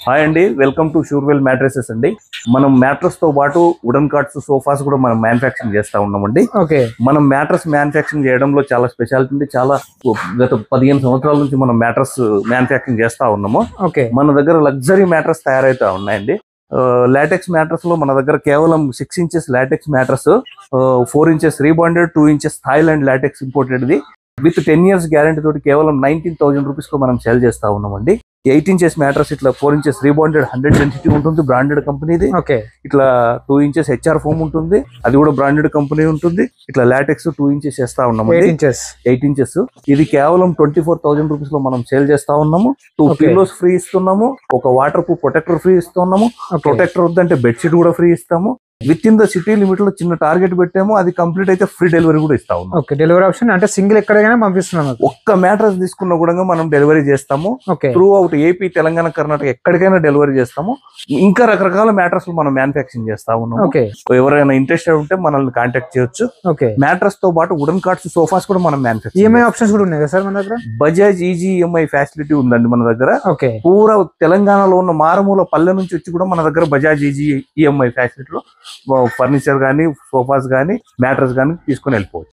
Hi అండి, welcome to షూర్వెల్ mattresses అండి. మనం మ్యాట్రెస్ తో పాటు వుడెన్ కార్డ్స్, సోఫాస్ కూడా మనం మ్యానుఫ్యాక్చరింగ్ చేస్తా ఉన్నామండి. ఓకే. మనం మ్యాట్రెస్ మ్యానుఫ్యాక్చరింగ్ చేయడంలో చాలా స్పెషాలిటీ ఉంది. చాలా గత 15 సంవత్సరాల నుంచి మనం మ్యాట్రెస్ మ్యానుఫ్యాక్చరింగ్ చేస్తా ఉన్నాము. ఓకే. మన దగ్గర లగ్జరీ మ్యాట్రెస్ తయారైతా ఉన్నాయండి. లాటెక్స్ మ్యాట్రెస్ లో మన దగ్గర కేవలం 6 inches LaTeX mattress, 4 inches rebonded, 2 inches Thailand LaTeX imported with 10 years guarantee తోటి కేవలం 19,000 రూపీస్ కు మనం సేల్ చేస్తా ఉన్నామండి. 8 ఇంచెస్ మ్యాట్రస్ ఇట్లా 4 ఇంచెస్ రీబాండెడ్ 100 డెన్సిటీ ఉంటుంది, బ్రాండెడ్ కంపెనీది. ఓకే. ఇట్లా 2 ఇంచెస్ హెచ్ఆర్ ఫోమ్ ఉంటుంది, అది కూడా బ్రాండెడ్ కంపెనీ ఉంటుంది. ఇట్లా లాటెక్స్ 2 ఇంచెస్ చేస్తా ఉన్నాము. 8 ఇంచెస్ ఇది కేవలం 24,000 రూపీస్ లో మనం సేల్ చేస్తా ఉన్నాము. 2 పిల్లోస్ ఫ్రీ ఇస్తున్నాము, ఒక వాటర్ ప్రూఫ్ ప్రొటెక్టర్ ఫ్రీ ఇస్తున్నాము. ప్రొటెక్టర్ వద్దంటే బెడ్షీట్ కూడా ఫ్రీ ఇస్తాము. With in the city limit లో చిన్న టార్గెట్ పెట్టాము, అది కంప్లీట్ అయితే ఫ్రీ డెలివరీ కూడా ఇస్తా ఉన్నాం. ఓకే. డెలివరీ ఆప్షన్ అంటే సింగిల్ ఎక్కడికైనా పంపిస్తున్నాం. ఒక్క మ్యాట్రస్ తీసుకున్న కూడా మనం డెలివరీ చేస్తాము. Through out AP, Telangana, Karnataka ఎక్కడికైనా డెలివరీ చేస్తాము. ఇంకా రకరకాల మ్యాట్రస్ మనం మ్యానుఫ్యాక్చరింగ్ చేస్తా ఉన్నాము. ఎవరైనా ఇంట్రెస్టెడ్ ఉంటే మనల్ని కాంటాక్ట్ చేయొచ్చు. మ్యాట్రస్ తో పాటు వుడెన్ కార్డ్స్, సోఫాస్ కూడా మనం మ్యానుఫ్యాక్చరింగ్. ఈఎంఐ ఆప్షన్స్ కూడా ఉన్నాయి కదా సార్ మన దగ్గర? బజాజ్ ఈజీ ఈఎంఐ ఫెసిలిటీ ఉందండి మన దగ్గర. పూరా తెలంగాణలో ఉన్న మారుమూల పల్లె నుంచి వచ్చి కూడా మన దగ్గర బజాజ్ ఈజీ ఈఎంఐ ఫెసిలిటీలో ఫర్నిచర్ కానీ, సోఫాస్ కానీ, మ్యాట్రస్ కానీ తీసుకుని వెళ్ళిపోవచ్చు.